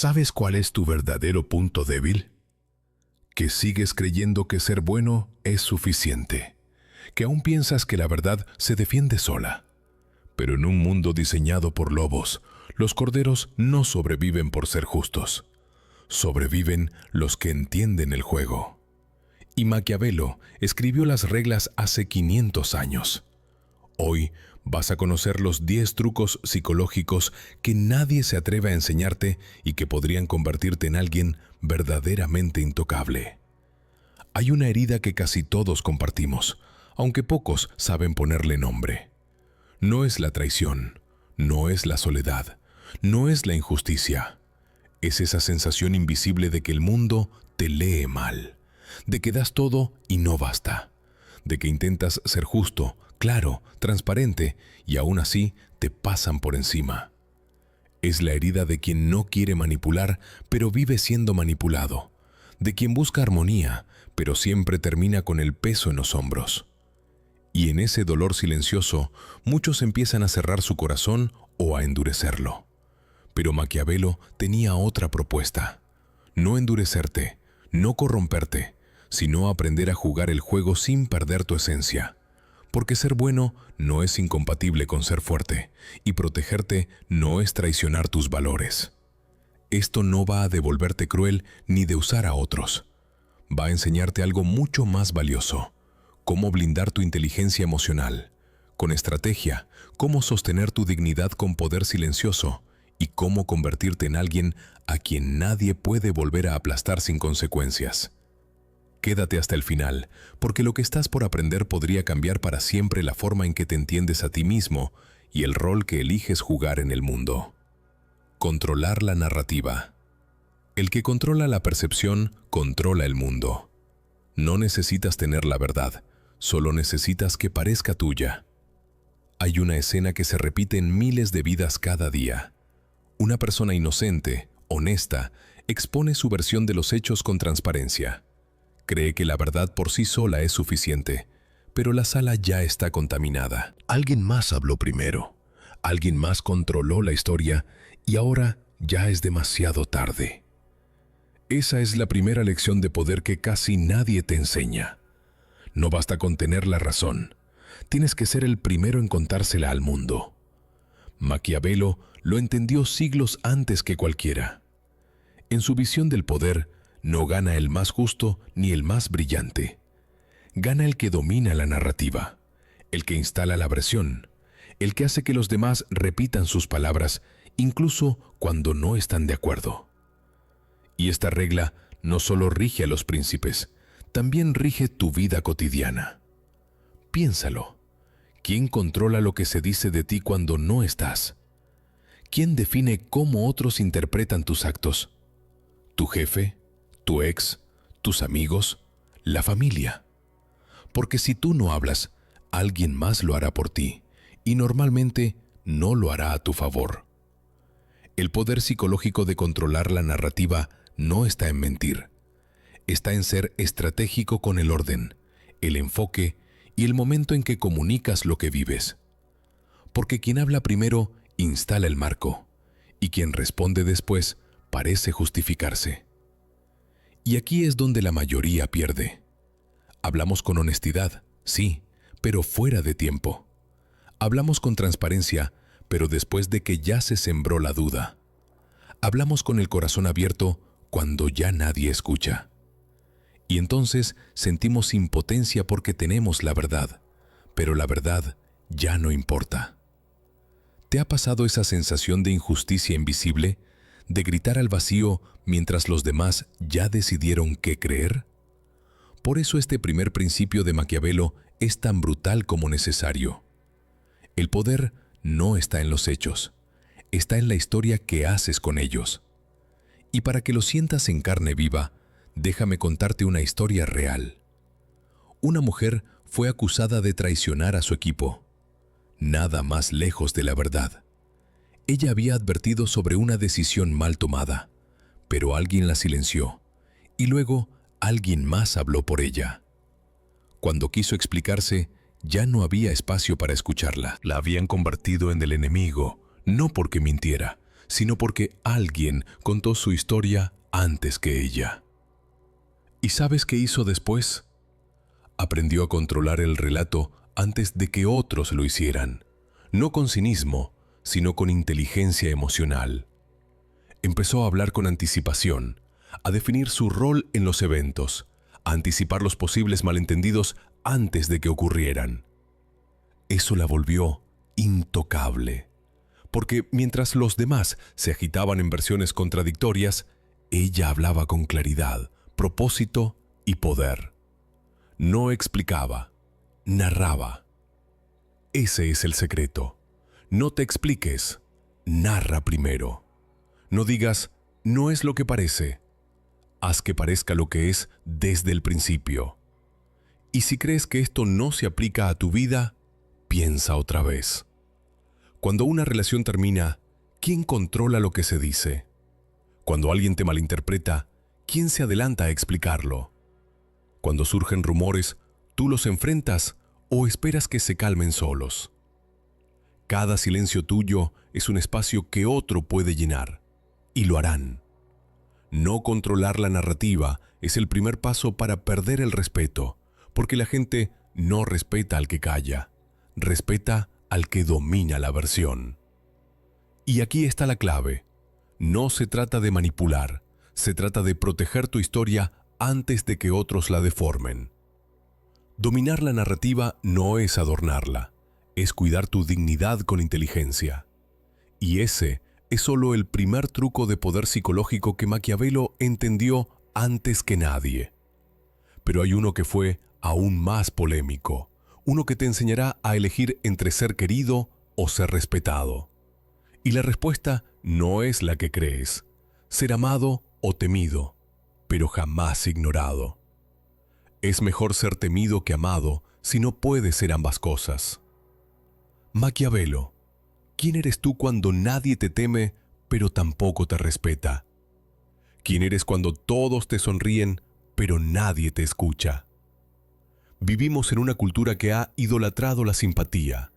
¿Sabes cuál es tu verdadero punto débil? Que sigues creyendo que ser bueno es suficiente, que aún piensas que la verdad se defiende sola. Pero en un mundo diseñado por lobos, los corderos no sobreviven por ser justos. Sobreviven los que entienden el juego. Y Maquiavelo escribió las reglas hace 500 años. Hoy vas a conocer los 10 trucos psicológicos que nadie se atreve a enseñarte y que podrían convertirte en alguien verdaderamente intocable. Hay una herida que casi todos compartimos, aunque pocos saben ponerle nombre. No es la traición, no es la soledad, no es la injusticia. Es esa sensación invisible de que el mundo te lee mal, de que das todo y no basta, de que intentas ser justo, claro, transparente y aún así te pasan por encima. Es la herida de quien no quiere manipular, pero vive siendo manipulado, de quien busca armonía, pero siempre termina con el peso en los hombros. Y en ese dolor silencioso, muchos empiezan a cerrar su corazón o a endurecerlo. Pero Maquiavelo tenía otra propuesta: no endurecerte, no corromperte, sino aprender a jugar el juego sin perder tu esencia. Porque ser bueno no es incompatible con ser fuerte, y protegerte no es traicionar tus valores. Esto no va a devolverte cruel ni de usar a otros. Va a enseñarte algo mucho más valioso: cómo blindar tu inteligencia emocional, con estrategia, cómo sostener tu dignidad con poder silencioso y cómo convertirte en alguien a quien nadie puede volver a aplastar sin consecuencias. Quédate hasta el final, porque lo que estás por aprender podría cambiar para siempre la forma en que te entiendes a ti mismo y el rol que eliges jugar en el mundo. Controlar la narrativa. El que controla la percepción, controla el mundo. No necesitas tener la verdad, solo necesitas que parezca tuya. Hay una escena que se repite en miles de vidas cada día. Una persona inocente, honesta, expone su versión de los hechos con transparencia. Cree que la verdad por sí sola es suficiente, pero la sala ya está contaminada. Alguien más habló primero, alguien más controló la historia y ahora ya es demasiado tarde. Esa es la primera lección de poder que casi nadie te enseña. No basta con tener la razón, tienes que ser el primero en contársela al mundo. Maquiavelo lo entendió siglos antes que cualquiera. En su visión del poder, no gana el más justo ni el más brillante. Gana el que domina la narrativa, el que instala la versión, el que hace que los demás repitan sus palabras, incluso cuando no están de acuerdo. Y esta regla no solo rige a los príncipes, también rige tu vida cotidiana. Piénsalo. ¿Quién controla lo que se dice de ti cuando no estás? ¿Quién define cómo otros interpretan tus actos? ¿Tu jefe? ¿Tu ex? ¿Tus amigos? ¿La familia? Porque si tú no hablas, alguien más lo hará por ti, y normalmente no lo hará a tu favor. El poder psicológico de controlar la narrativa no está en mentir. Está en ser estratégico con el orden, el enfoque y el momento en que comunicas lo que vives. Porque quien habla primero instala el marco, y quien responde después parece justificarse. Y aquí es donde la mayoría pierde. Hablamos con honestidad, sí, pero fuera de tiempo. Hablamos con transparencia, pero después de que ya se sembró la duda. Hablamos con el corazón abierto cuando ya nadie escucha. Y entonces sentimos impotencia porque tenemos la verdad, pero la verdad ya no importa. ¿Te ha pasado esa sensación de injusticia invisible, de gritar al vacío mientras los demás ya decidieron qué creer? Por eso este primer principio de Maquiavelo es tan brutal como necesario. El poder no está en los hechos, está en la historia que haces con ellos. Y para que lo sientas en carne viva, déjame contarte una historia real. Una mujer fue acusada de traicionar a su equipo. Nada más lejos de la verdad. Ella había advertido sobre una decisión mal tomada, pero alguien la silenció, y luego alguien más habló por ella. Cuando quiso explicarse, ya no había espacio para escucharla. La habían convertido en el enemigo, no porque mintiera, sino porque alguien contó su historia antes que ella. ¿Y sabes qué hizo después? Aprendió a controlar el relato antes de que otros lo hicieran, no con cinismo, sino con inteligencia emocional. Empezó a hablar con anticipación, a definir su rol en los eventos, a anticipar los posibles malentendidos antes de que ocurrieran. Eso la volvió intocable, porque mientras los demás se agitaban en versiones contradictorias, ella hablaba con claridad, propósito y poder. No explicaba, narraba. Ese es el secreto. No te expliques, narra primero. No digas, no es lo que parece. Haz que parezca lo que es desde el principio. Y si crees que esto no se aplica a tu vida, piensa otra vez. Cuando una relación termina, ¿quién controla lo que se dice? Cuando alguien te malinterpreta, ¿quién se adelanta a explicarlo? Cuando surgen rumores, ¿tú los enfrentas o esperas que se calmen solos? Cada silencio tuyo es un espacio que otro puede llenar, y lo harán. No controlar la narrativa es el primer paso para perder el respeto, porque la gente no respeta al que calla, respeta al que domina la versión. Y aquí está la clave. No se trata de manipular, se trata de proteger tu historia antes de que otros la deformen. Dominar la narrativa no es adornarla, es cuidar tu dignidad con inteligencia. Y ese es solo el primer truco de poder psicológico que Maquiavelo entendió antes que nadie. Pero hay uno que fue aún más polémico, uno que te enseñará a elegir entre ser querido o ser respetado. Y la respuesta no es la que crees, ser amado o temido, pero jamás ignorado. Es mejor ser temido que amado si no puedes ser ambas cosas. Maquiavelo, ¿quién eres tú cuando nadie te teme, pero tampoco te respeta? ¿Quién eres cuando todos te sonríen, pero nadie te escucha? Vivimos en una cultura que ha idolatrado la simpatía.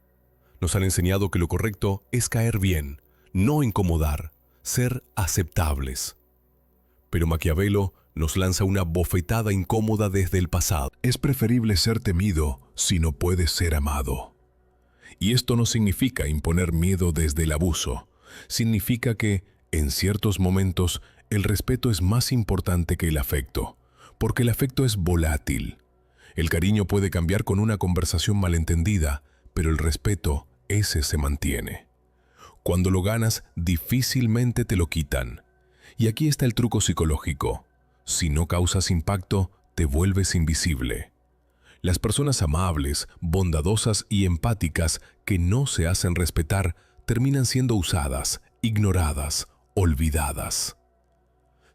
Nos han enseñado que lo correcto es caer bien, no incomodar, ser aceptables. Pero Maquiavelo nos lanza una bofetada incómoda desde el pasado. Es preferible ser temido si no puedes ser amado. Y esto no significa imponer miedo desde el abuso. Significa que, en ciertos momentos, el respeto es más importante que el afecto, porque el afecto es volátil. El cariño puede cambiar con una conversación malentendida, pero el respeto, ese se mantiene. Cuando lo ganas, difícilmente te lo quitan. Y aquí está el truco psicológico. Si no causas impacto, te vuelves invisible. Las personas amables, bondadosas y empáticas que no se hacen respetar terminan siendo usadas, ignoradas, olvidadas.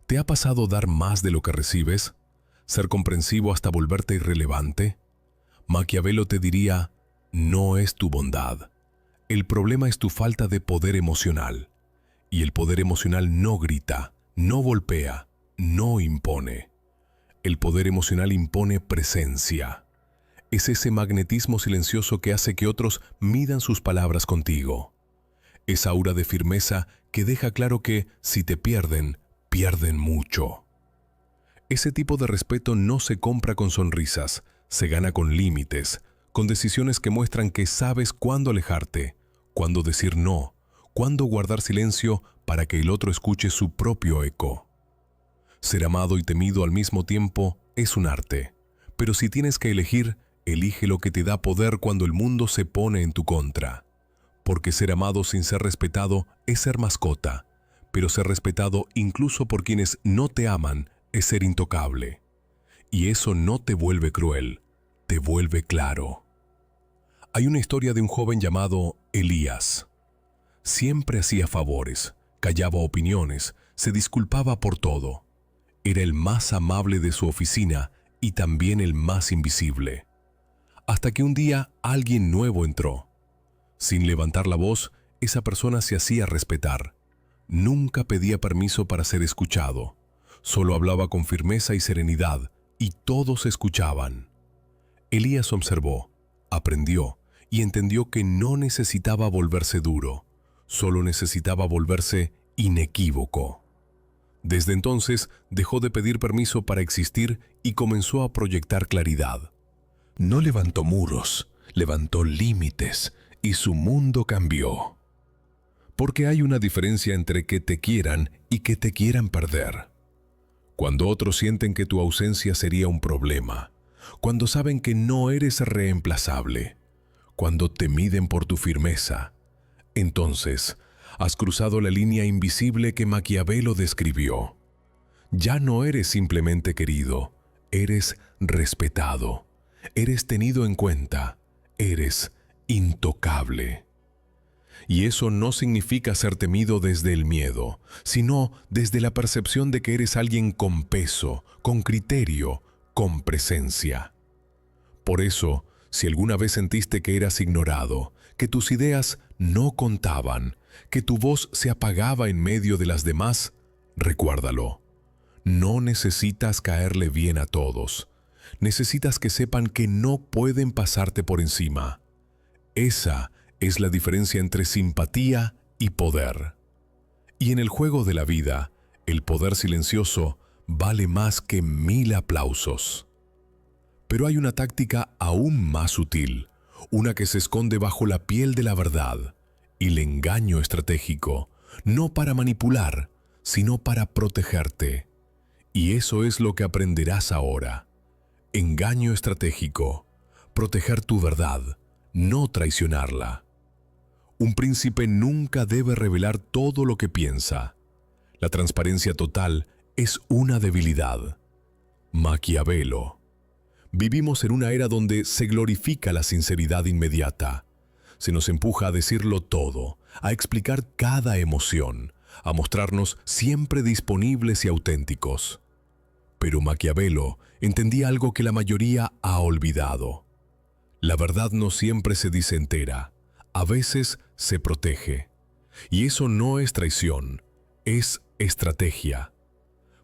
¿Te ha pasado dar más de lo que recibes? ¿Ser comprensivo hasta volverte irrelevante? Maquiavelo te diría, no es tu bondad. El problema es tu falta de poder emocional. Y el poder emocional no grita, no golpea, no impone. El poder emocional impone presencia. Es ese magnetismo silencioso que hace que otros midan sus palabras contigo. Esa aura de firmeza que deja claro que, si te pierden, pierden mucho. Ese tipo de respeto no se compra con sonrisas, se gana con límites, con decisiones que muestran que sabes cuándo alejarte, cuándo decir no, cuándo guardar silencio para que el otro escuche su propio eco. Ser amado y temido al mismo tiempo es un arte, pero si tienes que elegir, elige lo que te da poder cuando el mundo se pone en tu contra. Porque ser amado sin ser respetado es ser mascota, pero ser respetado incluso por quienes no te aman es ser intocable. Y eso no te vuelve cruel, te vuelve claro. Hay una historia de un joven llamado Elías. Siempre hacía favores, callaba opiniones, se disculpaba por todo. Era el más amable de su oficina y también el más invisible. Hasta que un día alguien nuevo entró. Sin levantar la voz, esa persona se hacía respetar. Nunca pedía permiso para ser escuchado. Solo hablaba con firmeza y serenidad, y todos escuchaban. Elías observó, aprendió y entendió que no necesitaba volverse duro, solo necesitaba volverse inequívoco. Desde entonces dejó de pedir permiso para existir y comenzó a proyectar claridad. No levantó muros, levantó límites y su mundo cambió. Porque hay una diferencia entre que te quieran y que te quieran perder. Cuando otros sienten que tu ausencia sería un problema, cuando saben que no eres reemplazable, cuando te miden por tu firmeza, entonces has cruzado la línea invisible que Maquiavelo describió. Ya no eres simplemente querido, eres respetado, eres tenido en cuenta, eres intocable. Y eso no significa ser temido desde el miedo, sino desde la percepción de que eres alguien con peso, con criterio, con presencia. Por eso, si alguna vez sentiste que eras ignorado, que tus ideas no contaban, que tu voz se apagaba en medio de las demás, recuérdalo. No necesitas caerle bien a todos. Necesitas que sepan que no pueden pasarte por encima. Esa es la diferencia entre simpatía y poder. Y en el juego de la vida, el poder silencioso vale más que 1000 aplausos. Pero hay una táctica aún más sutil, una que se esconde bajo la piel de la verdad, y el engaño estratégico, no para manipular, sino para protegerte. Y eso es lo que aprenderás ahora. Engaño estratégico, proteger tu verdad, no traicionarla. Un príncipe nunca debe revelar todo lo que piensa. La transparencia total es una debilidad. Maquiavelo. Vivimos en una era donde se glorifica la sinceridad inmediata. Se nos empuja a decirlo todo, a explicar cada emoción, a mostrarnos siempre disponibles y auténticos. Pero Maquiavelo entendía algo que la mayoría ha olvidado. La verdad no siempre se dice entera. A veces se protege. Y eso no es traición, es estrategia.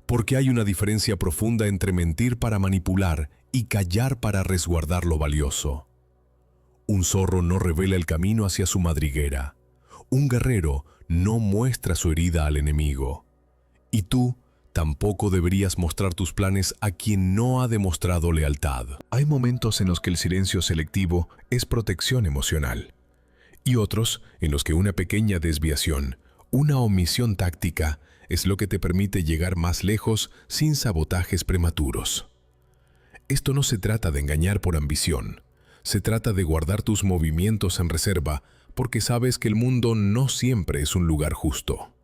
Porque hay una diferencia profunda entre mentir para manipular y callar para resguardar lo valioso. Un zorro no revela el camino hacia su madriguera. Un guerrero no muestra su herida al enemigo. Y tú tampoco deberías mostrar tus planes a quien no ha demostrado lealtad. Hay momentos en los que el silencio selectivo es protección emocional. Y otros en los que una pequeña desviación, una omisión táctica, es lo que te permite llegar más lejos sin sabotajes prematuros. Esto no se trata de engañar por ambición, se trata de guardar tus movimientos en reserva porque sabes que el mundo no siempre es un lugar justo.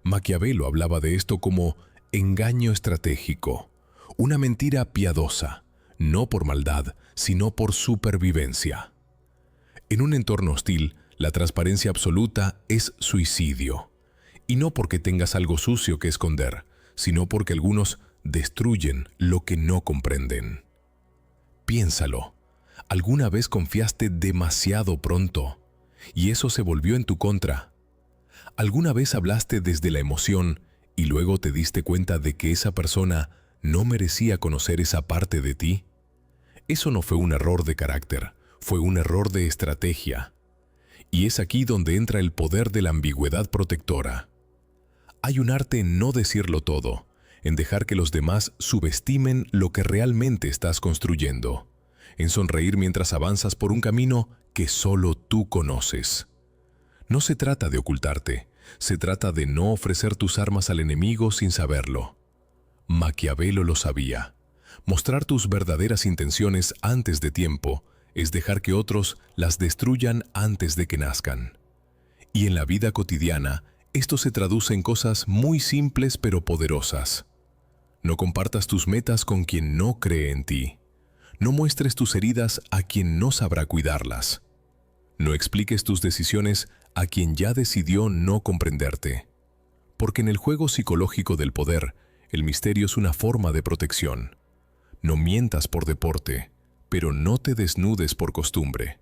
Maquiavelo hablaba de esto como engaño estratégico, una mentira piadosa, no por maldad, sino por supervivencia. En un entorno hostil, la transparencia absoluta es suicidio. Y no porque tengas algo sucio que esconder, sino porque algunos destruyen lo que no comprenden. Piénsalo. ¿Alguna vez confiaste demasiado pronto? Y eso se volvió en tu contra. ¿Alguna vez hablaste desde la emoción y luego te diste cuenta de que esa persona no merecía conocer esa parte de ti? Eso no fue un error de carácter. Fue un error de estrategia. Y es aquí donde entra el poder de la ambigüedad protectora. Hay un arte en no decirlo todo, en dejar que los demás subestimen lo que realmente estás construyendo, en sonreír mientras avanzas por un camino que solo tú conoces. No se trata de ocultarte, se trata de no ofrecer tus armas al enemigo sin saberlo. Maquiavelo lo sabía. Mostrar tus verdaderas intenciones antes de tiempo es dejar que otros las destruyan antes de que nazcan. Y en la vida cotidiana, esto se traduce en cosas muy simples pero poderosas. No compartas tus metas con quien no cree en ti. No muestres tus heridas a quien no sabrá cuidarlas. No expliques tus decisiones a quien ya decidió no comprenderte. Porque en el juego psicológico del poder, el misterio es una forma de protección. No mientas por deporte, pero no te desnudes por costumbre.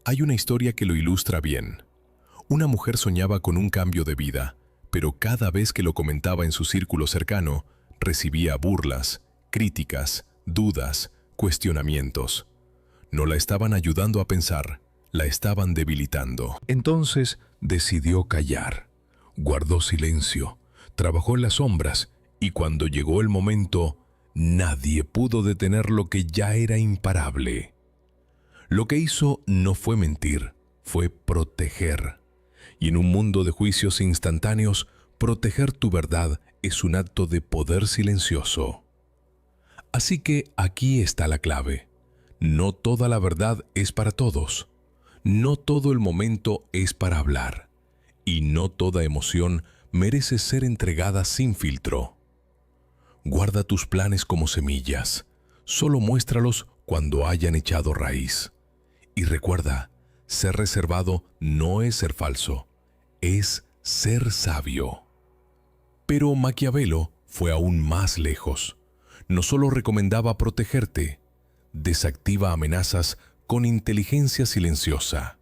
Hay una historia que lo ilustra bien. Una mujer soñaba con un cambio de vida, pero cada vez que lo comentaba en su círculo cercano, recibía burlas, críticas, dudas, cuestionamientos. No la estaban ayudando a pensar, la estaban debilitando. Entonces decidió callar. Guardó silencio, trabajó en las sombras y cuando llegó el momento, nadie pudo detener lo que ya era imparable. Lo que hizo no fue mentir, fue proteger. Y en un mundo de juicios instantáneos, proteger tu verdad es un acto de poder silencioso. Así que aquí está la clave. No toda la verdad es para todos. No todo el momento es para hablar. Y no toda emoción merece ser entregada sin filtro. Guarda tus planes como semillas. Solo muéstralos cuando hayan echado raíz. Y recuerda, ser reservado no es ser falso, es ser sabio. Pero Maquiavelo fue aún más lejos. No solo recomendaba protegerte, desactiva amenazas con inteligencia silenciosa.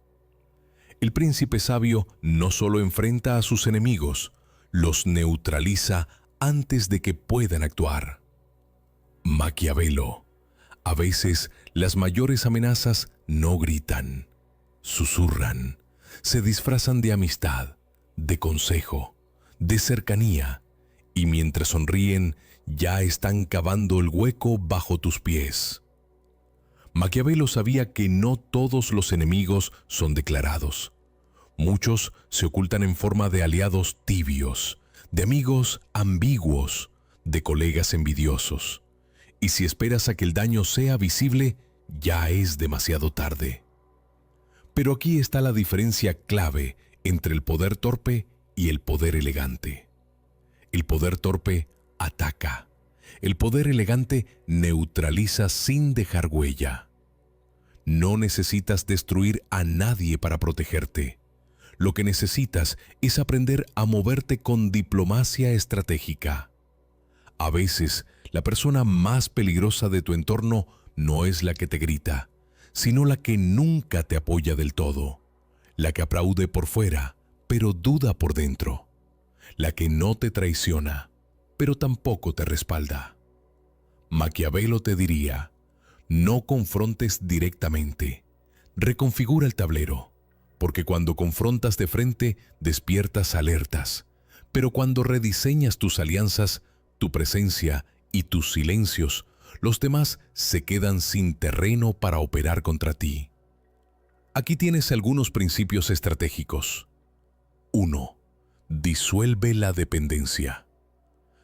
El príncipe sabio no solo enfrenta a sus enemigos, los neutraliza antes de que puedan actuar. Maquiavelo. A veces las mayores amenazas no gritan, susurran, se disfrazan de amistad, de consejo, de cercanía, y mientras sonríen ya están cavando el hueco bajo tus pies. Maquiavelo sabía que no todos los enemigos son declarados. Muchos se ocultan en forma de aliados tibios, de amigos ambiguos, de colegas envidiosos. Y si esperas a que el daño sea visible, ya es demasiado tarde. Pero aquí está la diferencia clave entre el poder torpe y el poder elegante. El poder torpe ataca. El poder elegante neutraliza sin dejar huella. No necesitas destruir a nadie para protegerte. Lo que necesitas es aprender a moverte con diplomacia estratégica. A veces, la persona más peligrosa de tu entorno no es la que te grita, sino la que nunca te apoya del todo, la que aplaude por fuera, pero duda por dentro, la que no te traiciona, pero tampoco te respalda. Maquiavelo te diría, no confrontes directamente, reconfigura el tablero, porque cuando confrontas de frente despiertas alertas, pero cuando rediseñas tus alianzas, tu presencia y tus silencios, los demás se quedan sin terreno para operar contra ti. Aquí tienes algunos principios estratégicos. 1. Disuelve la dependencia.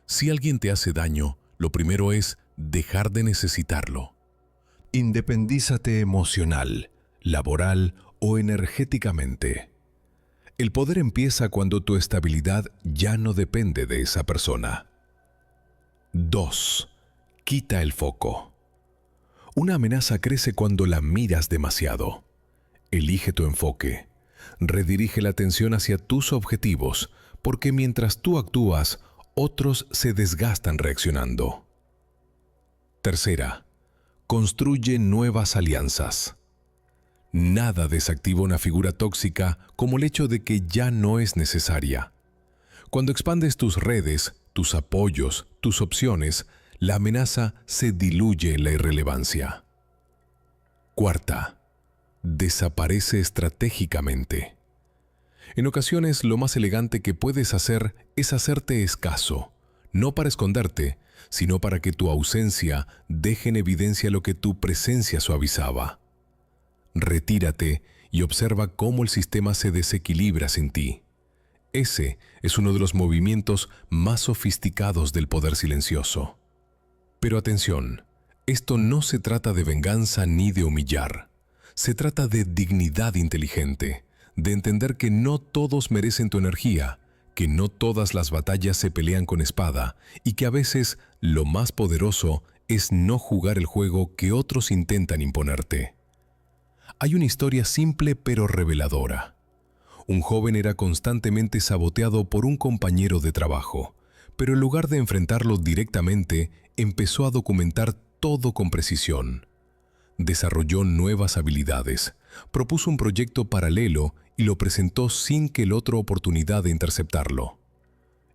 Si alguien te hace daño, lo primero es dejar de necesitarlo. Independízate emocional, laboral o energéticamente. El poder empieza cuando tu estabilidad ya no depende de esa persona. 2. Quita el foco. Una amenaza crece cuando la miras demasiado. Elige tu enfoque. Redirige la atención hacia tus objetivos, porque mientras tú actúas, otros se desgastan reaccionando. 3. Construye nuevas alianzas. Nada desactiva una figura tóxica como el hecho de que ya no es necesaria. Cuando expandes tus redes, tus apoyos, tus opciones, la amenaza se diluye en la irrelevancia. 4. Desaparece estratégicamente. En ocasiones, lo más elegante que puedes hacer es hacerte escaso, no para esconderte, sino para que tu ausencia deje en evidencia lo que tu presencia suavizaba. Retírate y observa cómo el sistema se desequilibra sin ti. Ese es uno de los movimientos más sofisticados del poder silencioso. Pero atención, esto no se trata de venganza ni de humillar. Se trata de dignidad inteligente, de entender que no todos merecen tu energía, que no todas las batallas se pelean con espada y que a veces lo más poderoso es no jugar el juego que otros intentan imponerte. Hay una historia simple pero reveladora. Un joven era constantemente saboteado por un compañero de trabajo, pero en lugar de enfrentarlo directamente, empezó a documentar todo con precisión. Desarrolló nuevas habilidades, propuso un proyecto paralelo y lo presentó sin que el otro oportunidad de interceptarlo.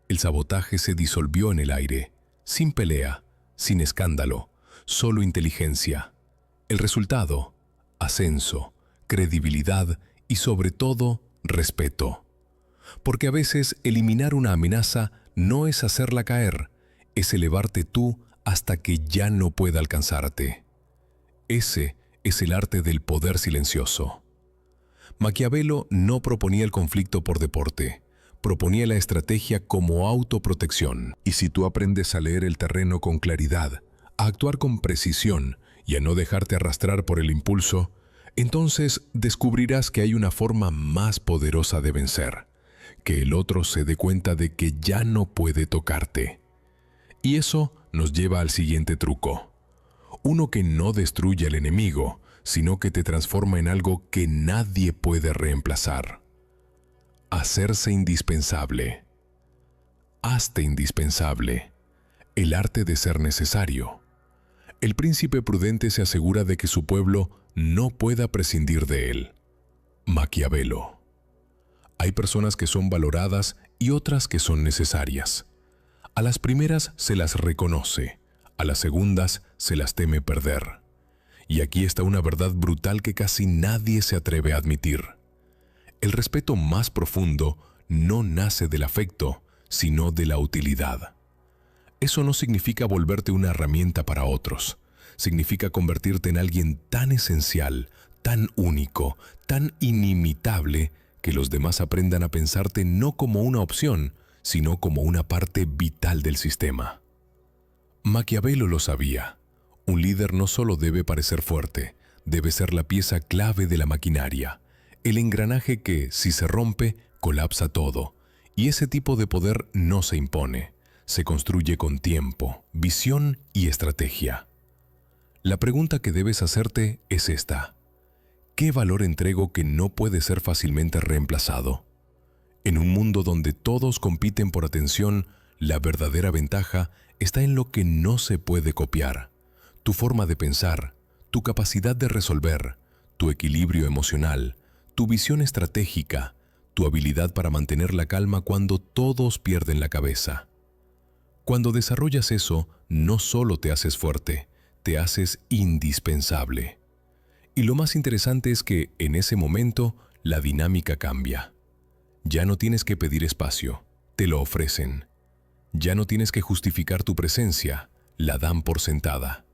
El sabotaje se disolvió en el aire, sin pelea, sin escándalo, solo inteligencia. El resultado: ascenso, credibilidad y sobre todo, respeto. porque a veces eliminar una amenaza no es hacerla caer, es elevarte tú hasta que ya no pueda alcanzarte. Ese es el arte del poder silencioso. Maquiavelo no proponía el conflicto por deporte, proponía la estrategia como autoprotección. Y si tú aprendes a leer el terreno con claridad, a actuar con precisión y a no dejarte arrastrar por el impulso, entonces descubrirás que hay una forma más poderosa de vencer, que el otro se dé cuenta de que ya no puede tocarte. Y eso nos lleva al siguiente truco. Uno que no destruye al enemigo, sino que te transforma en algo que nadie puede reemplazar. Hacerse indispensable. Hazte indispensable. El arte de ser necesario. El príncipe prudente se asegura de que su pueblo no pueda prescindir de él. Maquiavelo. Hay personas que son valoradas y otras que son necesarias. A las primeras se las reconoce, a las segundas se las teme perder. Y aquí está una verdad brutal que casi nadie se atreve a admitir. El respeto más profundo no nace del afecto, sino de la utilidad. Eso no significa volverte una herramienta para otros. Significa convertirte en alguien tan esencial, tan único, tan inimitable, que los demás aprendan a pensarte no como una opción, sino como una parte vital del sistema. Maquiavelo lo sabía. Un líder no solo debe parecer fuerte, debe ser la pieza clave de la maquinaria, el engranaje que, si se rompe, colapsa todo. Y ese tipo de poder no se impone, se construye con tiempo, visión y estrategia. La pregunta que debes hacerte es esta: ¿qué valor entrego que no puede ser fácilmente reemplazado? En un mundo donde todos compiten por atención, la verdadera ventaja está en lo que no se puede copiar. Tu forma de pensar, tu capacidad de resolver, tu equilibrio emocional, tu visión estratégica, tu habilidad para mantener la calma cuando todos pierden la cabeza. Cuando desarrollas eso, no solo te haces fuerte, te haces indispensable. Y lo más interesante es que, en ese momento, la dinámica cambia. Ya no tienes que pedir espacio, te lo ofrecen. Ya no tienes que justificar tu presencia, la dan por sentada.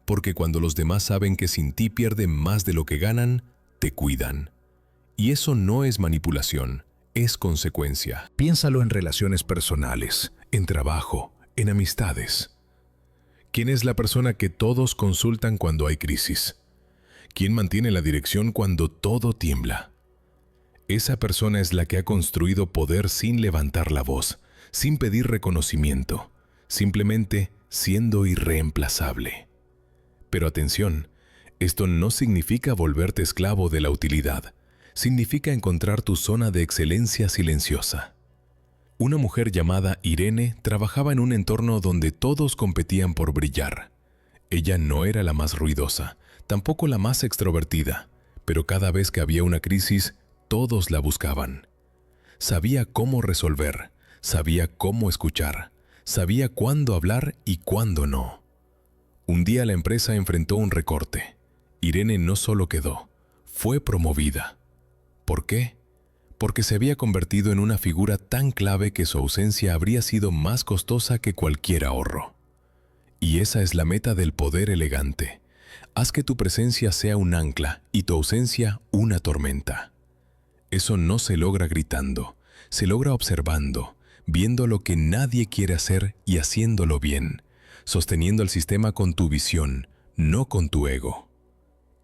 Porque cuando los demás saben que sin ti pierden más de lo que ganan, te cuidan. Y eso no es manipulación, es consecuencia. Piénsalo en relaciones personales, en trabajo, en amistades. ¿Quién es la persona que todos consultan cuando hay crisis? ¿Quién mantiene la dirección cuando todo tiembla? Esa persona es la que ha construido poder sin levantar la voz, sin pedir reconocimiento, simplemente siendo irreemplazable. Pero atención, esto no significa volverte esclavo de la utilidad, significa encontrar tu zona de excelencia silenciosa. Una mujer llamada Irene trabajaba en un entorno donde todos competían por brillar. Ella no era la más ruidosa, tampoco la más extrovertida, pero cada vez que había una crisis, todos la buscaban. Sabía cómo resolver, sabía cómo escuchar, sabía cuándo hablar y cuándo no. Un día la empresa enfrentó un recorte. Irene no solo quedó, fue promovida. ¿Por qué? Porque se había convertido en una figura tan clave que su ausencia habría sido más costosa que cualquier ahorro. Y esa es la meta del poder elegante. Haz que tu presencia sea un ancla y tu ausencia una tormenta. Eso no se logra gritando, se logra observando, viendo lo que nadie quiere hacer y haciéndolo bien, sosteniendo el sistema con tu visión, no con tu ego.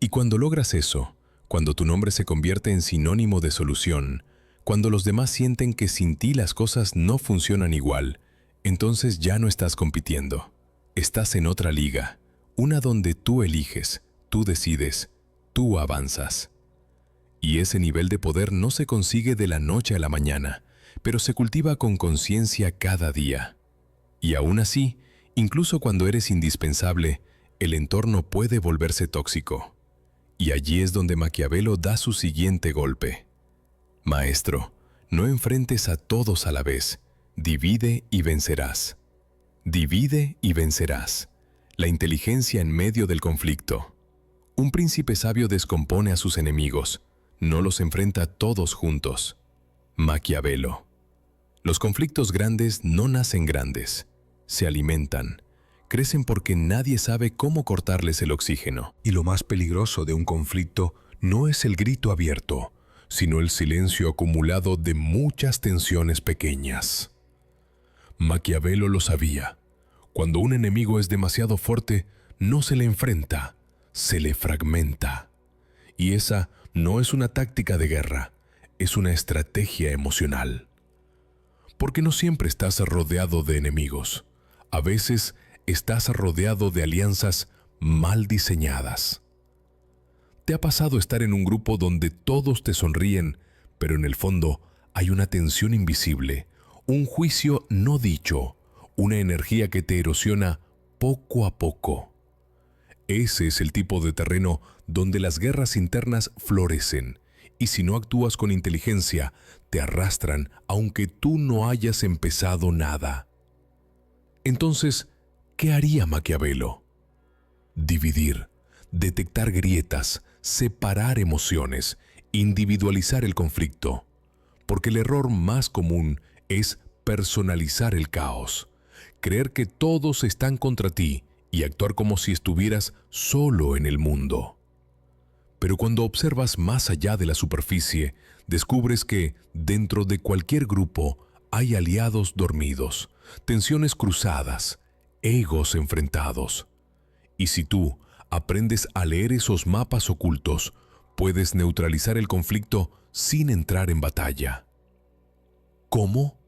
Y cuando logras eso, cuando tu nombre se convierte en sinónimo de solución, cuando los demás sienten que sin ti las cosas no funcionan igual, entonces ya no estás compitiendo. Estás en otra liga, una donde tú eliges, tú decides, tú avanzas. Y ese nivel de poder no se consigue de la noche a la mañana, pero se cultiva con conciencia cada día. Y aún así, incluso cuando eres indispensable, el entorno puede volverse tóxico. Y allí es donde Maquiavelo da su siguiente golpe. Maestro, no enfrentes a todos a la vez, divide y vencerás. Divide y vencerás. La inteligencia en medio del conflicto. Un príncipe sabio descompone a sus enemigos, no los enfrenta todos juntos. Maquiavelo. Los conflictos grandes no nacen grandes, se alimentan, crecen porque nadie sabe cómo cortarles el oxígeno. Y lo más peligroso de un conflicto no es el grito abierto, sino el silencio acumulado de muchas tensiones pequeñas. Maquiavelo lo sabía. Cuando un enemigo es demasiado fuerte, no se le enfrenta, se le fragmenta. Y esa no es una táctica de guerra, es una estrategia emocional. Porque no siempre estás rodeado de enemigos. A veces estás rodeado de alianzas mal diseñadas. ¿Te ha pasado estar en un grupo donde todos te sonríen, pero en el fondo hay una tensión invisible, un juicio no dicho, una energía que te erosiona poco a poco? Ese es el tipo de terreno donde las guerras internas florecen, y si no actúas con inteligencia, te arrastran aunque tú no hayas empezado nada. Entonces, ¿qué haría Maquiavelo? Dividir, detectar grietas, separar emociones, individualizar el conflicto. Porque el error más común es personalizar el caos, creer que todos están contra ti y actuar como si estuvieras solo en el mundo. Pero cuando observas más allá de la superficie, descubres que dentro de cualquier grupo hay aliados dormidos, tensiones cruzadas, egos enfrentados. Y si tú aprendes a leer esos mapas ocultos, puedes neutralizar el conflicto sin entrar en batalla. ¿Cómo?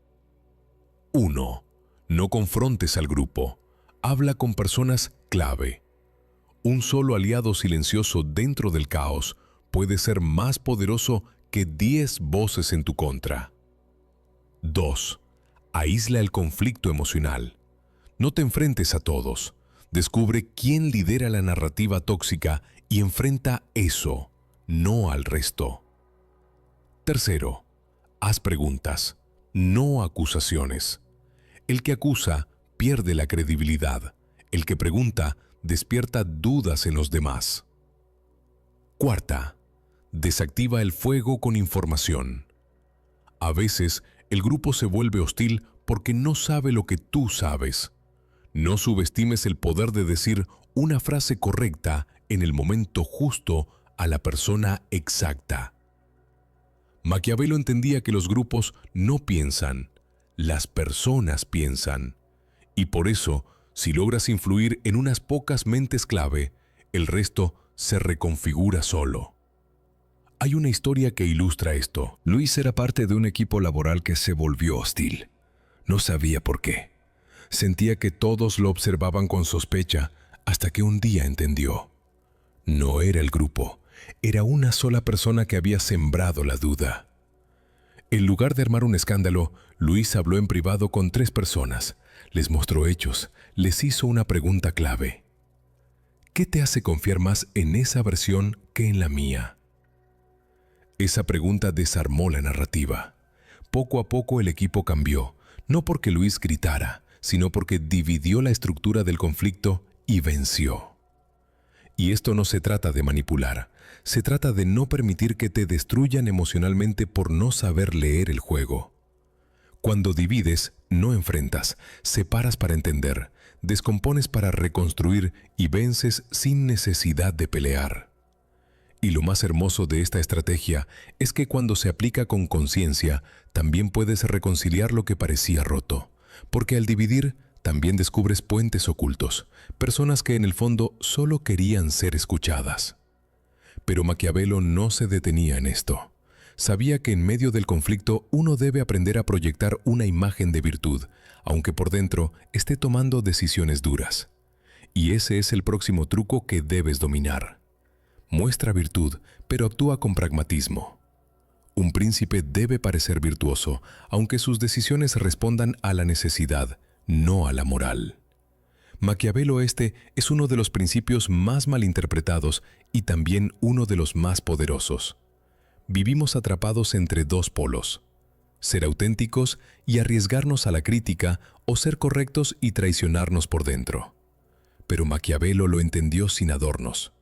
1. No confrontes al grupo. Habla con personas clave. Un solo aliado silencioso dentro del caos puede ser más poderoso que 10 voces en tu contra. 2. Aísla el conflicto emocional. No te enfrentes a todos. Descubre quién lidera la narrativa tóxica y enfrenta eso, no al resto. 3. Haz preguntas, no acusaciones. El que acusa pierde la credibilidad. El que pregunta despierta dudas en los demás. 4. Desactiva el fuego con información. A veces, el grupo se vuelve hostil porque no sabe lo que tú sabes. No subestimes el poder de decir una frase correcta en el momento justo a la persona exacta. Maquiavelo entendía que los grupos no piensan, las personas piensan. Y por eso, si logras influir en unas pocas mentes clave, el resto se reconfigura solo. Hay una historia que ilustra esto. Luis era parte de un equipo laboral que se volvió hostil. No sabía por qué. Sentía que todos lo observaban con sospecha, hasta que un día entendió. No era el grupo, era una sola persona que había sembrado la duda. En lugar de armar un escándalo, Luis habló en privado con 3 personas, les mostró hechos, les hizo una pregunta clave. ¿Qué te hace confiar más en esa versión que en la mía? Esa pregunta desarmó la narrativa. Poco a poco el equipo cambió, no porque Luis gritara, sino porque dividió la estructura del conflicto y venció. Y esto no se trata de manipular, se trata de no permitir que te destruyan emocionalmente por no saber leer el juego. Cuando divides, no enfrentas, separas para entender, descompones para reconstruir y vences sin necesidad de pelear. Y lo más hermoso de esta estrategia es que cuando se aplica con conciencia, también puedes reconciliar lo que parecía roto. Porque al dividir, también descubres puentes ocultos, personas que en el fondo solo querían ser escuchadas. Pero Maquiavelo no se detenía en esto. Sabía que en medio del conflicto uno debe aprender a proyectar una imagen de virtud, aunque por dentro esté tomando decisiones duras. Y ese es el próximo truco que debes dominar. Muestra virtud, pero actúa con pragmatismo. Un príncipe debe parecer virtuoso, aunque sus decisiones respondan a la necesidad, no a la moral. Maquiavelo es uno de los principios más malinterpretados y también uno de los más poderosos. Vivimos atrapados entre 2 polos: ser auténticos y arriesgarnos a la crítica, o ser correctos y traicionarnos por dentro. Pero Maquiavelo lo entendió sin adornos.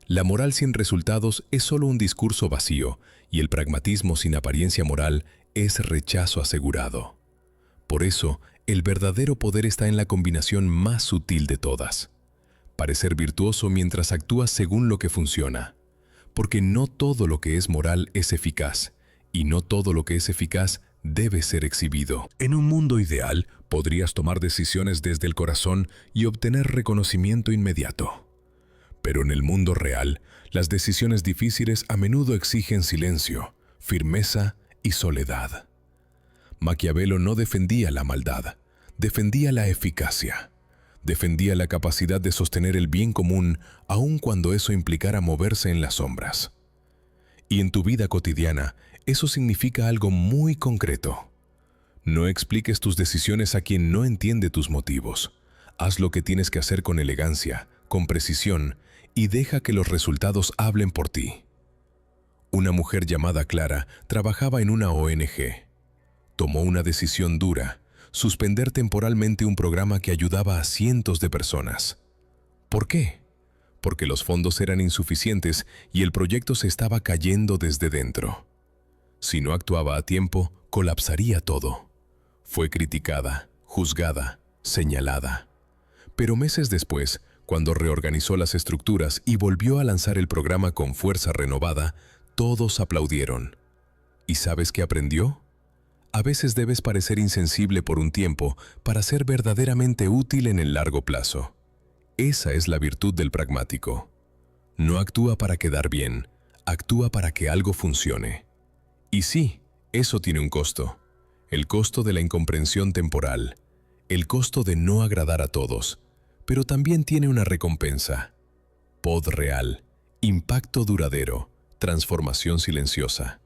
La moral sin resultados es solo un discurso vacío, y el pragmatismo sin apariencia moral es rechazo asegurado. Por eso, el verdadero poder está en la combinación más sutil de todas. Parecer virtuoso mientras actúas según lo que funciona. Porque no todo lo que es moral es eficaz, y no todo lo que es eficaz debe ser exhibido. En un mundo ideal, podrías tomar decisiones desde el corazón y obtener reconocimiento inmediato. Pero en el mundo real, las decisiones difíciles a menudo exigen silencio, firmeza y soledad. Maquiavelo no defendía la maldad, defendía la eficacia. Defendía la capacidad de sostener el bien común aun cuando eso implicara moverse en las sombras. Y en tu vida cotidiana, eso significa algo muy concreto. No expliques tus decisiones a quien no entiende tus motivos. Haz lo que tienes que hacer con elegancia, con precisión, y deja que los resultados hablen por ti. Una mujer llamada Clara trabajaba en una ONG. Tomó una decisión dura: suspender temporalmente un programa que ayudaba a cientos de personas. ¿Por qué? Porque los fondos eran insuficientes y el proyecto se estaba cayendo desde dentro. Si no actuaba a tiempo, colapsaría todo. Fue criticada, juzgada, señalada. Pero meses después, cuando reorganizó las estructuras y volvió a lanzar el programa con fuerza renovada, todos aplaudieron. ¿Y sabes qué aprendió? A veces debes parecer insensible por un tiempo para ser verdaderamente útil en el largo plazo. Esa es la virtud del pragmático. No actúa para quedar bien, actúa para que algo funcione. Y sí, eso tiene un costo. El costo de la incomprensión temporal, el costo de no agradar a todos, pero también tiene una recompensa. Pod real, impacto duradero, transformación silenciosa.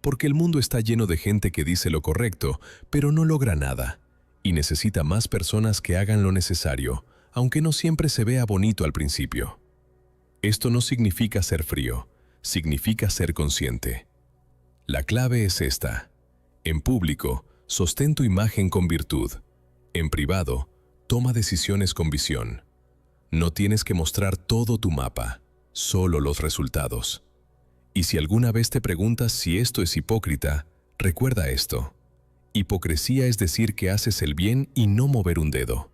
Porque el mundo está lleno de gente que dice lo correcto, pero no logra nada, y necesita más personas que hagan lo necesario, aunque no siempre se vea bonito al principio. Esto no significa ser frío, significa ser consciente. La clave es esta: en público, sostén tu imagen con virtud. En privado, toma decisiones con visión. No tienes que mostrar todo tu mapa, solo los resultados. Y si alguna vez te preguntas si esto es hipócrita, recuerda esto. Hipocresía es decir que haces el bien y no mover un dedo.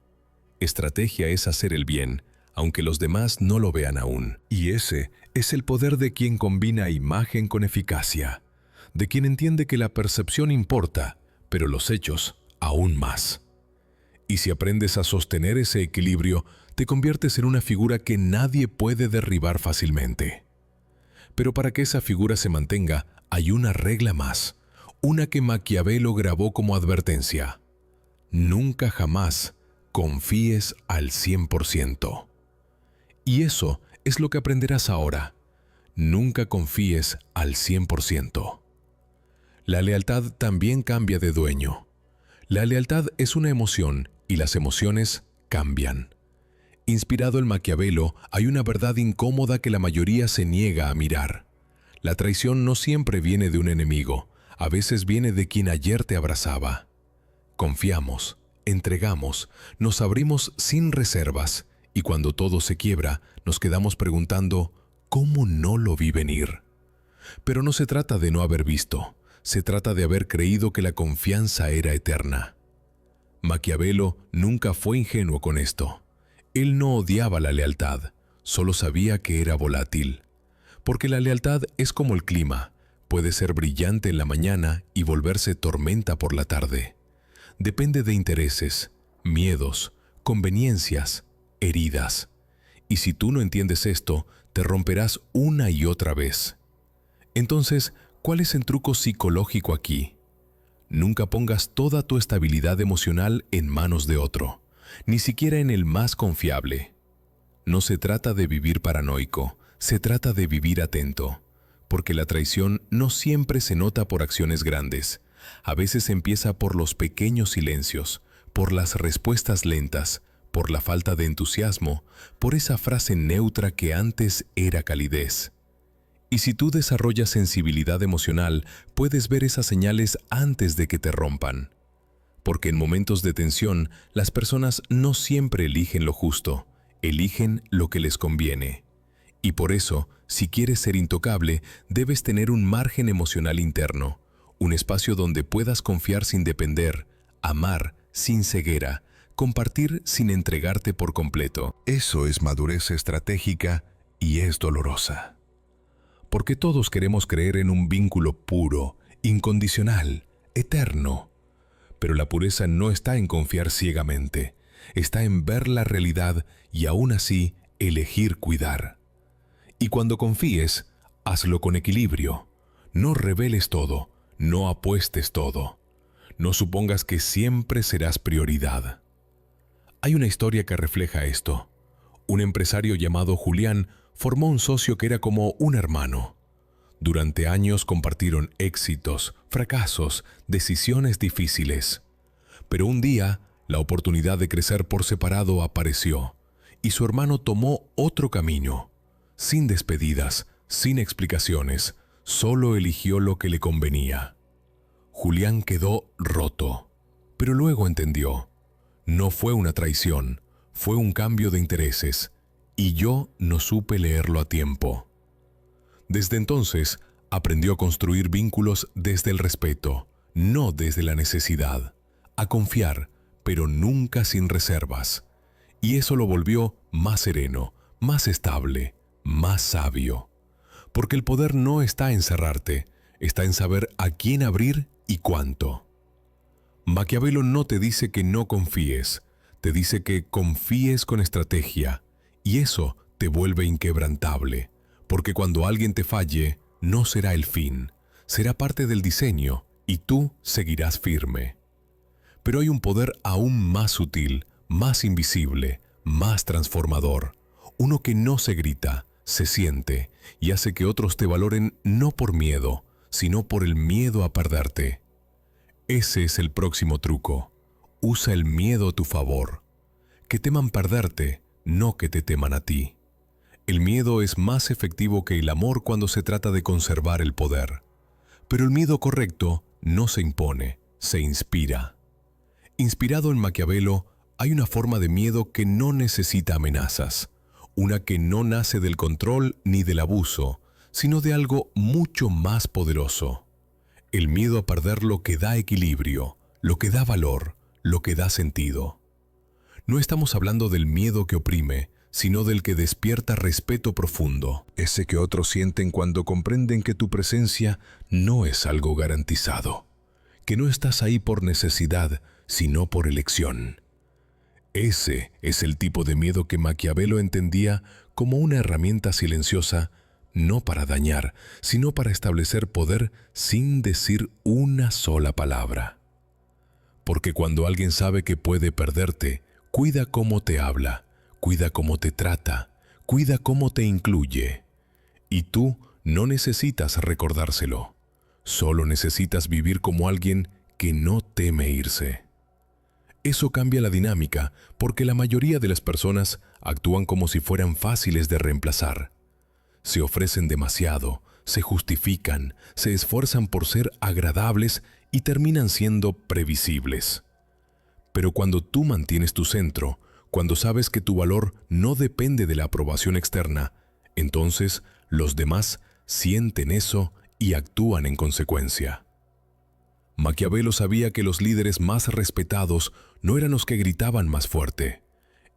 Estrategia es hacer el bien, aunque los demás no lo vean aún. Y ese es el poder de quien combina imagen con eficacia, de quien entiende que la percepción importa, pero los hechos aún más. Y si aprendes a sostener ese equilibrio, te conviertes en una figura que nadie puede derribar fácilmente. Pero para que esa figura se mantenga, hay una regla más, una que Maquiavelo grabó como advertencia: nunca jamás confíes al 100%. Y eso es lo que aprenderás ahora. Nunca confíes al 100%. La lealtad también cambia de dueño. La lealtad es una emoción y las emociones cambian. Inspirado en Maquiavelo, hay una verdad incómoda que la mayoría se niega a mirar. La traición no siempre viene de un enemigo, a veces viene de quien ayer te abrazaba. Confiamos, entregamos, nos abrimos sin reservas, y cuando todo se quiebra, nos quedamos preguntando, ¿cómo no lo vi venir? Pero no se trata de no haber visto, se trata de haber creído que la confianza era eterna. Maquiavelo nunca fue ingenuo con esto. Él no odiaba la lealtad, solo sabía que era volátil. Porque la lealtad es como el clima, puede ser brillante en la mañana y volverse tormenta por la tarde. Depende de intereses, miedos, conveniencias, heridas. Y si tú no entiendes esto, te romperás una y otra vez. Entonces, ¿cuál es el truco psicológico aquí? Nunca pongas toda tu estabilidad emocional en manos de otro. Ni siquiera en el más confiable. No se trata de vivir paranoico, se trata de vivir atento, porque la traición no siempre se nota por acciones grandes. A veces empieza por los pequeños silencios, por las respuestas lentas, por la falta de entusiasmo, por esa frase neutra que antes era calidez. Y si tú desarrollas sensibilidad emocional, puedes ver esas señales antes de que te rompan. Porque en momentos de tensión, las personas no siempre eligen lo justo, eligen lo que les conviene. Y por eso, si quieres ser intocable, debes tener un margen emocional interno, un espacio donde puedas confiar sin depender, amar sin ceguera, compartir sin entregarte por completo. Eso es madurez estratégica y es dolorosa. Porque todos queremos creer en un vínculo puro, incondicional, eterno. Pero la pureza no está en confiar ciegamente, está en ver la realidad y aún así elegir cuidar. Y cuando confíes, hazlo con equilibrio. No reveles todo, no apuestes todo. No supongas que siempre serás prioridad. Hay una historia que refleja esto. Un empresario llamado Julián formó un socio que era como un hermano. Durante años compartieron éxitos, fracasos, decisiones difíciles. Pero un día, la oportunidad de crecer por separado apareció, y su hermano tomó otro camino. Sin despedidas, sin explicaciones, solo eligió lo que le convenía. Julián quedó roto, pero luego entendió. No fue una traición, fue un cambio de intereses, y yo no supe leerlo a tiempo. Desde entonces, aprendió a construir vínculos desde el respeto, no desde la necesidad, a confiar, pero nunca sin reservas. Y eso lo volvió más sereno, más estable, más sabio. Porque el poder no está en cerrarte, está en saber a quién abrir y cuánto. Maquiavelo no te dice que no confíes, te dice que confíes con estrategia, y eso te vuelve inquebrantable, porque cuando alguien te falle, no será el fin, será parte del diseño, y tú seguirás firme. Pero hay un poder aún más sutil, más invisible, más transformador, uno que no se grita, se siente, y hace que otros te valoren no por miedo, sino por el miedo a perderte. Ese es el próximo truco. Usa el miedo a tu favor. Que teman perderte, no que te teman a ti. El miedo es más efectivo que el amor cuando se trata de conservar el poder. Pero el miedo correcto no se impone, se inspira. Inspirado en Maquiavelo, hay una forma de miedo que no necesita amenazas, una que no nace del control ni del abuso, sino de algo mucho más poderoso. El miedo a perder lo que da equilibrio, lo que da valor, lo que da sentido. No estamos hablando del miedo que oprime, sino del que despierta respeto profundo. Ese que otros sienten cuando comprenden que tu presencia no es algo garantizado, que no estás ahí por necesidad, sino por elección. Ese es el tipo de miedo que Maquiavelo entendía como una herramienta silenciosa, no para dañar, sino para establecer poder sin decir una sola palabra. Porque cuando alguien sabe que puede perderte, cuida cómo te habla, cuida cómo te trata, cuida cómo te incluye. Y tú no necesitas recordárselo, solo necesitas vivir como alguien que no teme irse. Eso cambia la dinámica porque la mayoría de las personas actúan como si fueran fáciles de reemplazar. Se ofrecen demasiado, se justifican, se esfuerzan por ser agradables y terminan siendo previsibles. Pero cuando tú mantienes tu centro, cuando sabes que tu valor no depende de la aprobación externa, entonces los demás sienten eso y actúan en consecuencia. Maquiavelo sabía que los líderes más respetados no eran los que gritaban más fuerte,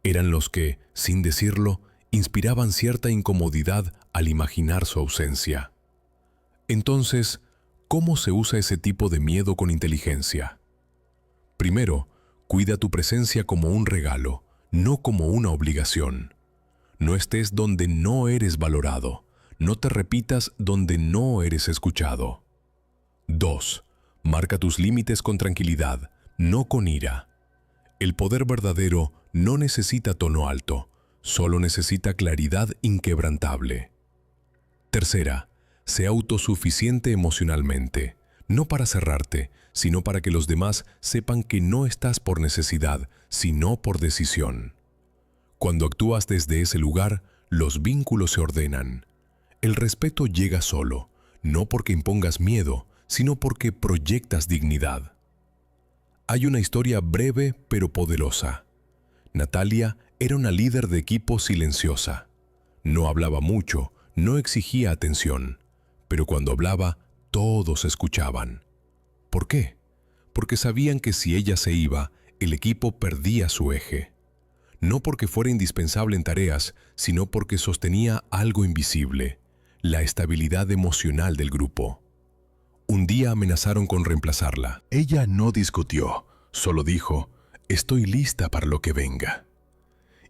eran los que, sin decirlo, inspiraban cierta incomodidad al imaginar su ausencia. Entonces, ¿cómo se usa ese tipo de miedo con inteligencia? Primero, cuida tu presencia como un regalo, no como una obligación. No estés donde no eres valorado, no te repitas donde no eres escuchado. 2. Marca tus límites con tranquilidad, no con ira. El poder verdadero no necesita tono alto, solo necesita claridad inquebrantable. Tercera, sé autosuficiente emocionalmente, no para cerrarte, sino para que los demás sepan que no estás por necesidad, sino por decisión. Cuando actúas desde ese lugar, los vínculos se ordenan. El respeto llega solo, no porque impongas miedo, sino porque proyectas dignidad. Hay una historia breve pero poderosa. Natalia era una líder de equipo silenciosa. No hablaba mucho, no exigía atención, pero cuando hablaba, todos escuchaban. ¿Por qué? Porque sabían que si ella se iba, el equipo perdía su eje. No porque fuera indispensable en tareas, sino porque sostenía algo invisible, la estabilidad emocional del grupo. Un día amenazaron con reemplazarla. Ella no discutió, solo dijo, «Estoy lista para lo que venga».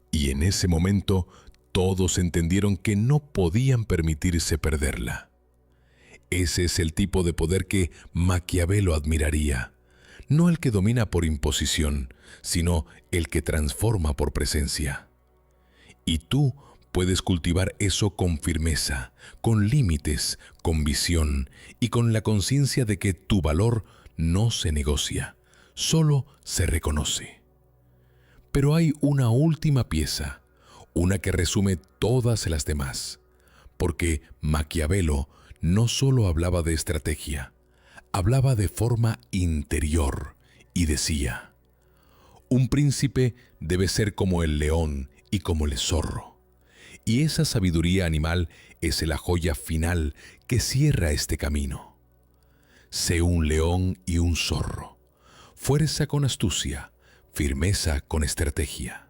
Y en ese momento, todos entendieron que no podían permitirse perderla. Ese es el tipo de poder que Maquiavelo admiraría. No el que domina por imposición, sino el que transforma por presencia. Y tú puedes cultivar eso con firmeza, con límites, con visión y con la conciencia de que tu valor no se negocia, solo se reconoce. Pero hay una última pieza, una que resume todas las demás, porque Maquiavelo no solo hablaba de estrategia, hablaba de forma interior y decía: un príncipe debe ser como el león y como el zorro. Y esa sabiduría animal es la joya final que cierra este camino. Sé un león y un zorro, fuerza con astucia, firmeza con estrategia.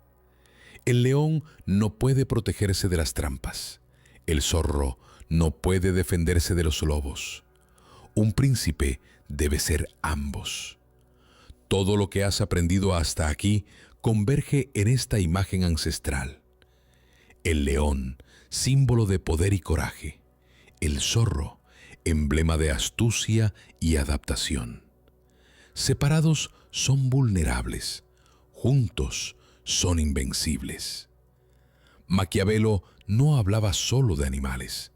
El león no puede protegerse de las trampas. El zorro no puede defenderse de los lobos. Un príncipe debe ser ambos. Todo lo que has aprendido hasta aquí converge en esta imagen ancestral. El león, símbolo de poder y coraje. El zorro, emblema de astucia y adaptación. Separados son vulnerables, juntos son invencibles. Maquiavelo no hablaba solo de animales,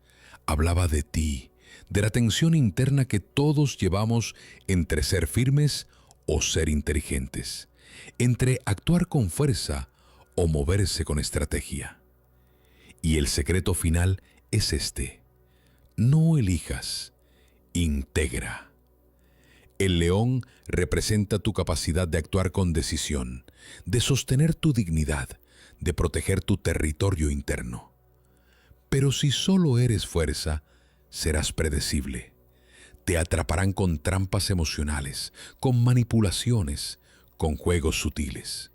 hablaba de ti, de la tensión interna que todos llevamos entre ser firmes o ser inteligentes, entre actuar con fuerza o moverse con estrategia. Y el secreto final es este: no elijas, integra. El león representa tu capacidad de actuar con decisión, de sostener tu dignidad, de proteger tu territorio interno. Pero si solo eres fuerza, serás predecible. Te atraparán con trampas emocionales, con manipulaciones, con juegos sutiles.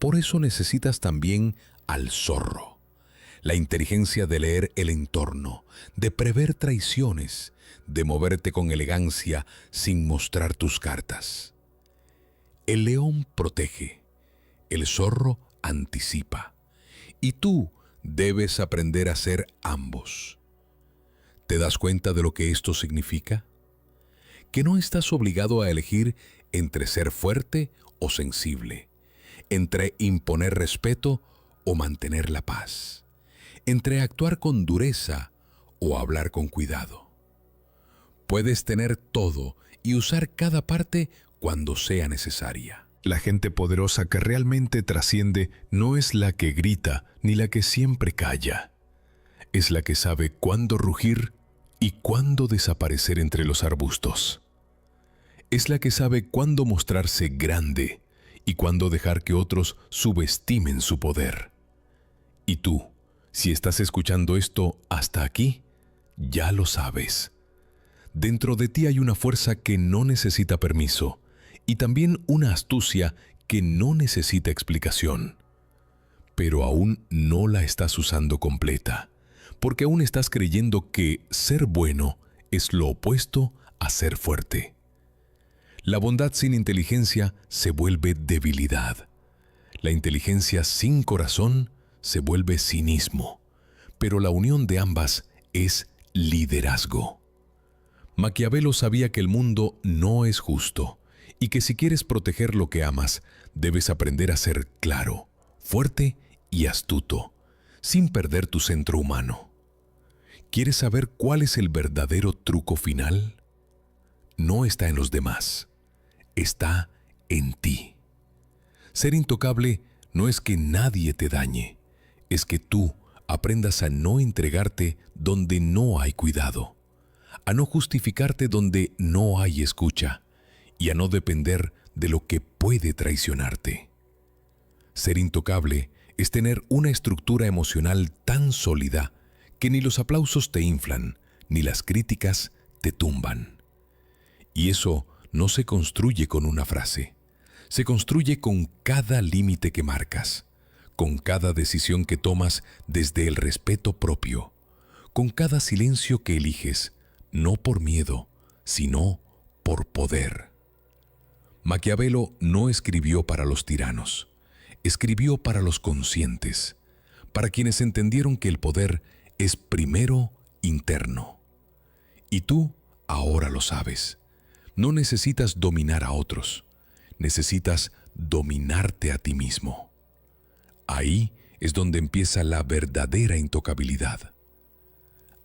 Por eso necesitas también al zorro. La inteligencia de leer el entorno, de prever traiciones, de moverte con elegancia sin mostrar tus cartas. El león protege, el zorro anticipa. Y tú debes aprender a ser ambos. ¿Te das cuenta de lo que esto significa? Que no estás obligado a elegir entre ser fuerte o sensible, entre imponer respeto o mantener la paz, entre actuar con dureza o hablar con cuidado. Puedes tener todo y usar cada parte cuando sea necesaria. La gente poderosa que realmente trasciende no es la que grita ni la que siempre calla. Es la que sabe cuándo rugir y cuándo desaparecer entre los arbustos. Es la que sabe cuándo mostrarse grande y cuándo dejar que otros subestimen su poder. Y tú, si estás escuchando esto hasta aquí, ya lo sabes. Dentro de ti hay una fuerza que no necesita permiso y también una astucia que no necesita explicación. Pero aún no la estás usando completa, porque aún estás creyendo que ser bueno es lo opuesto a ser fuerte. La bondad sin inteligencia se vuelve debilidad. La inteligencia sin corazón se vuelve cinismo, pero la unión de ambas es liderazgo. Maquiavelo sabía que el mundo no es justo y que si quieres proteger lo que amas, debes aprender a ser claro, fuerte y astuto, sin perder tu centro humano. ¿Quieres saber cuál es el verdadero truco final? No está en los demás, está en ti. Ser intocable no es que nadie te dañe, es que tú aprendas a no entregarte donde no hay cuidado, a no justificarte donde no hay escucha y a no depender de lo que puede traicionarte. Ser intocable es tener una estructura emocional tan sólida que ni los aplausos te inflan, ni las críticas te tumban. Y eso no se construye con una frase. Se construye con cada límite que marcas, con cada decisión que tomas desde el respeto propio, con cada silencio que eliges, no por miedo, sino por poder. Maquiavelo no escribió para los tiranos, escribió para los conscientes, para quienes entendieron que el poder es primero interno. Y tú ahora lo sabes. No necesitas dominar a otros, necesitas dominarte a ti mismo. Ahí es donde empieza la verdadera intocabilidad.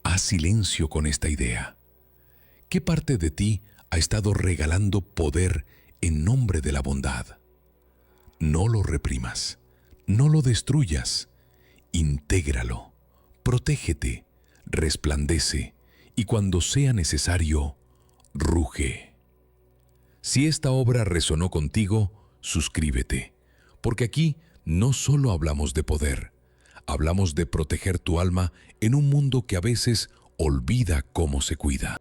Haz silencio con esta idea. ¿Qué parte de ti ha estado regalando poder en nombre de la bondad? No lo reprimas, no lo destruyas, intégralo, protégete, resplandece y cuando sea necesario, ruge. Si esta obra resonó contigo, suscríbete, porque aquí no solo hablamos de poder, hablamos de proteger tu alma en un mundo que a veces olvida cómo se cuida.